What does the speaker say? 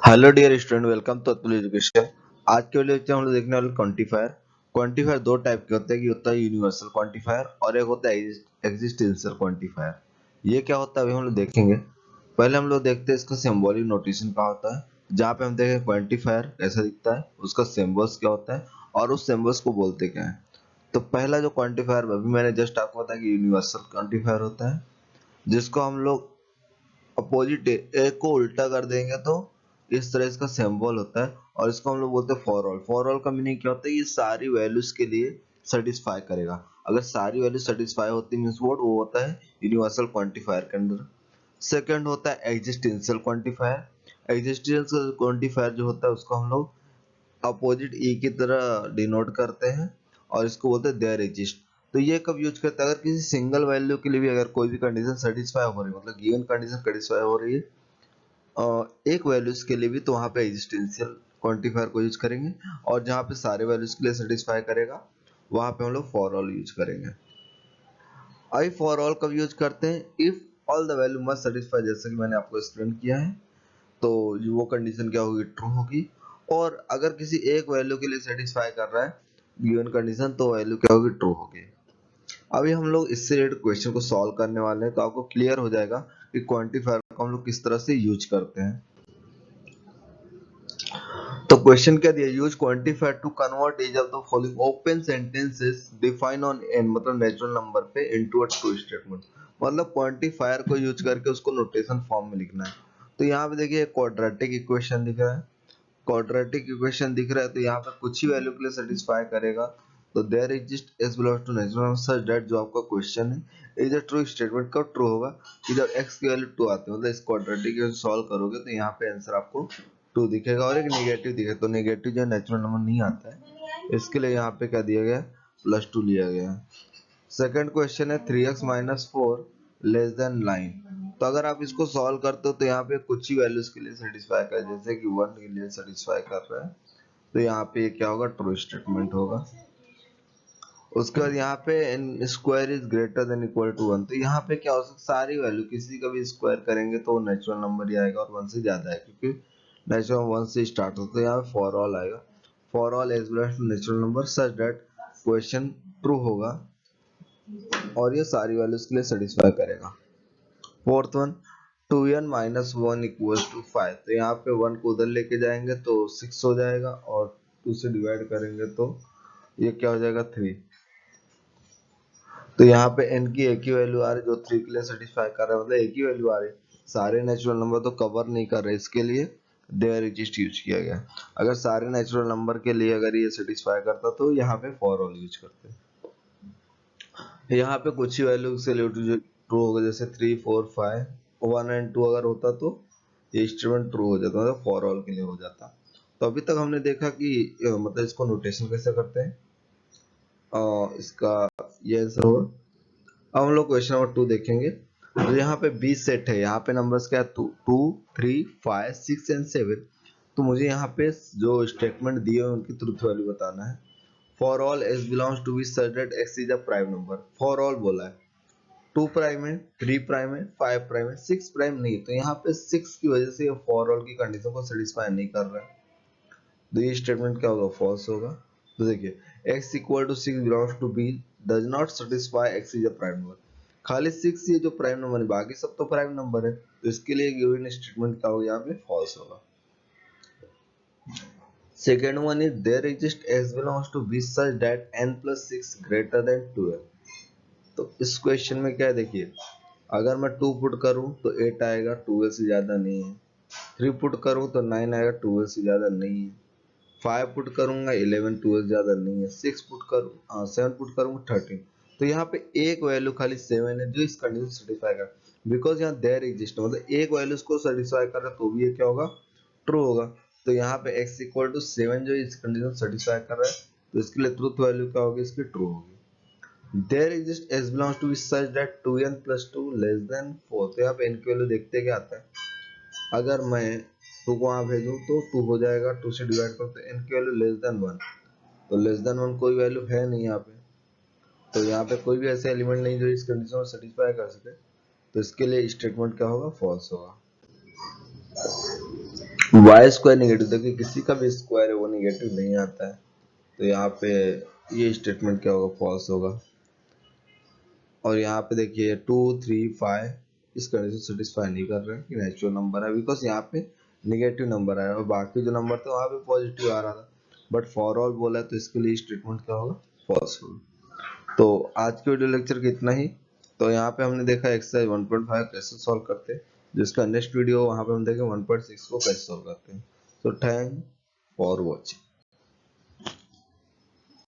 Hello dear student, welcome to Atul education. आज के video में हम लोग देखने वाले क्वांटिफायर। क्वांटिफायर दो टाइप के होते हैं, कि होता है यूनिवर्सल क्वांटिफायर और एक होता है एग्जिस्टेंशियल क्वांटिफायर। ये क्या होता है अभी हम लोग देखेंगे। पहले हम लोग देखते हैं इसका सिंबॉलिक नोटेशन क्या होता है, जहाँ पे हम देखें क्वांटिफायर कैसा दिखता है, उसका सिंबल्स क्या होता है और उस सिंबल्स को बोलते क्या है। तो पहला जो क्वांटिफायर अभी मैंने जस्ट आपको बताया कि यूनिवर्सल क्वांटिफायर होता है, जिसको हम लोग अपोजिट ए को उल्टा कर देंगे तो इस तरह इसका सिंबल होता है, और इसको हम लोग बोलते हैं फॉर ऑल। फॉर ऑल का मीनिंग क्या होता है, ये सारी वैल्यूज के लिए सेटिस्फाई करेगा। अगर सारी वैल्यू सेटिस्फाई होती मींस वो होता है यूनिवर्सल क्वांटिफायर के अंदर। सेकंड होता है एग्जिस्टेंशियल क्वांटिफायर। एग्जिस्टेंशियल क्वांटिफायर जो होता है उसको हम लोग अपोजिट ई की तरह डिनोट करते हैं, और इसको बोलते हैं देयर एग्जिस्ट। तो ये कब यूज करते हैं, अगर किसी सिंगल वैल्यू के लिए भी अगर कोई भी कंडीशन सेटिस्फाई हो रही है, मतलब गिवन कंडीशन सेटिस्फाई हो रही है एक वैल्यूज के लिए भी, तो वहां पे एग्जिस्टेंशियल क्वांटिफायर को यूज करेंगे। और जहां पे सारे वैल्यूज के लिए सेटिस्फाई करेगा वहां पे हम लोग फॉर ऑल यूज करेंगे। आई फॉर ऑल कब यूज करते हैं, if all the value must satisfy, जैसे कि मैंने आपको एक्सप्लेन किया है। तो वो कंडीशन क्या होगी, ट्रू होगी। और अगर किसी एक वैल्यू के लिए सेटिस्फाई कर रहा है गिवन कंडीशन, तो वैल्यू क्या होगी, ट्रू होगी। अभी हम लोग इससे रिलेटेड क्वेश्चन को सॉल्व करने वाले हैं, तो आपको क्लियर हो जाएगा कि क्वांटिफायर को हम लोग किस तरह से यूज करते हैं। तो क्वेश्चन क्या दिया, use quantifier to convert each of the following open sentences define on N, मतलब नेचुरल नंबर पे, इनटू अ ट्रू स्टेटमेंट। मतलब क्वांटिफायर को यूज करके उसको नोटेशन फॉर्म में लिखना है। तो यहाँ पे देखिए क्वाड्रेटिक इक्वेशन दिख रहा है। क्वाड्रेटिक इक्वेशन दिख रहा है, तो यहाँ पे कुछ ही वैल्यू के लिए सेटिस्फाई करेगा। तो there exist S belongs to natural number such that, जो आपका क्वेश्चन है इज अ ट्रू स्टेटमेंट। कब ट्रू होगा, कि जब x की वैल्यू 2 आती है, मतलब इस क्वाड्रेटिक इक्वेशन सॉल्व करोगे तो यहाँ पे आंसर आपको 2 दिखेगा, और एक नेगेटिव दिखेगा। तो नेगेटिव जो नेचुरल नंबर नहीं आता है, इसके लिए यहाँ पे क्या दिया गया, +2 लिया गया है। सेकंड क्वेश्चन है 3x माइनस 4 लेस देन 9। तो अगर आप इसको सॉल्व करते हो तो यहाँ पे कुछ ही वैल्यूज के लिए सेटिस्फाई कर, जैसे कि 1 के लिए सेटिस्फाई कर रहा है, तो यहाँ पे ये क्या होगा, ट्रू स्टेटमेंट होगा। उसके बाद यहाँ पे n square is greater than equal to 1। तो यहाँ पे क्या हो सकता है, सारी वैल्यू किसी का भी स्क्वायर करेंगे तो नेचुरल नंबर ही आएगा, और 1 से ज्यादा है क्योंकि नेचुरल 1 से स्टार्ट होता है। तो यहाँ पे फॉर ऑल आएगा, for all S belongs to natural number such that, question true होगा और ये सारी वैल्यूज के लिए सेटिस्फाई करेगा। Fourth one, 2n minus 1 equal to 5। तो यहाँ पे 1 को उधर लेके जाएंगे तो 6 हो जाएगा, और 2 से डिवाइड करेंगे तो ये क्या हो जाएगा, 3। तो यहाँ पे n की एक ही वैल्यू आ रही जो 3 के लिए सेटिस्फाई कर रहा है, मतलब एक ही वैल्यू आ रही। सारे नेचुरल नंबर तो कवर नहीं कर रहे, इसके लिए देयर एग्जिस्ट यूज किया गया। अगर सारे नेचुरल नंबर के लिए अगर ये सेटिस्फाई करता तो यहाँ पे फॉर ऑल यूज करते। यहाँ पे कुछ ही वैल्यू से ट्रू होगा, जैसे 3 4 5 1 एंड 2 अगर होता तो ये स्टेटमेंट ट्रू हो जाता, मतलब फॉर ऑल के लिए हो जाता। तो अभी तक हमने देखा कि मतलब इसको नोटेशन कैसे करते हैं, इसका ये आंसर होगा। अब हम लोग क्वेश्चन नंबर 2 देखेंगे। तो यहाँ पे 20 सेट है, यहाँ पे नंबर्स क्या है, 2 3 5 6 एंड 7। तो मुझे यहाँ पे जो स्टेटमेंट दिए हैं उनकी ट्रूथ वैल्यू बताना है। For all S belongs to B such that x is a prime number. For all बोला है, 2 प्राइम है, 3 प्राइम है, 5 प्राइम है, 6 प्राइम नहीं। तो यहाँ पे 6 की वजह से फॉर ऑल की कंडीशन को सेटिस्फाई नहीं कर रहा है, तो ये स्टेटमेंट क्या होगा, फॉल्स होगा। तो देखिए, x equal to 6 belongs to b does not satisfy x is a prime number. खाली 6 ये जो प्राइम नंबर है, बाकी सब तो प्राइम नंबर है, तो इसके लिए गिवन स्टेटमेंट क्या होगा, यहाँ पे फॉल्स होगा। Second one is there exist x belongs to b such that n plus 6 greater than 12। तो इस क्वेश्चन में क्या है, देखिए, अगर मैं 2 पुट करूं तो 8 आएगा, 12 से ज्यादा नहीं है। 3 पुट करूं तो 9 आएगा, 12 से ज्यादा नहीं है। 5 पुट करूंगा 11, 12 ज्यादा नहीं है। 6 पुट करूँ 7 पुट करूंगा 13। तो यहाँ पे एक वैल्यू खाली 7 है जो इस कंडीशन सेटिस्फाई कर, बिकॉज यहाँ देयर एग्जिस्ट, मतलब एक वैल्यू इसको सेटिस्फाई कर रहा है, तो भी ये क्या होगा, ट्रू होगा। तो यहाँ पे x इक्वल टू 7 जो इस कंडीशन सेटिस्फाई कर रहा है, तो इसके लिए ट्रूथ वैल्यू क्या होगी, इसकी ट्रू होगी। There exist s belongs to B such that 2n plus 2 less than 4। तो यहाँ पे n की वैल्यू देखते क्या आता है, अगर मैं 2 को वहां भेजूं तो 2 हो जाएगा, 2 से डिवाइड करो तो n की वैल्यू लेस देन 1। तो लेस देन 1 कोई वैल्यू है नहीं यहाँ पे, तो यहाँ पे कोई भी ऐसे एलिमेंट नहीं जो इस कंडीशन को सेटिस्फाई कर सके, तो इसके लिए स्टेटमेंट क्या होगा, फॉल्स होगा। वाई स्क्वायर निगेटिव, देखिए किसी का भी स्क्वायर है वो निगेटिव नहीं आता है, तो यहाँ पे ये स्टेटमेंट क्या होगा, फॉल्स होगा। और यहाँ पे देखिए 2 3 5 इस कंडीशन सेटिस्फाई नहीं कर रहे हैं कि नेचुरल नंबर है, बिकॉज यहाँ पे निगेटिव नंबर आया और बाकी जो नंबर थे वहाँ पे पॉजिटिव आ रहा था, बट फॉर ऑल बोला है तो इसके लिए स्टेटमेंट क्या होगा, फॉल्स होगा। तो आज के वीडियो लेक्चर का इतना ही। तो यहाँ पे हमने देखा एक्सरसाइज 1.5 कैसे सॉल्व करते हैं, जिसका नेक्स्ट वीडियो वहाँ पे हम देखें 1.6 को कैसे सॉल्व करते हैं। तो थैंक फॉर वॉचिंग।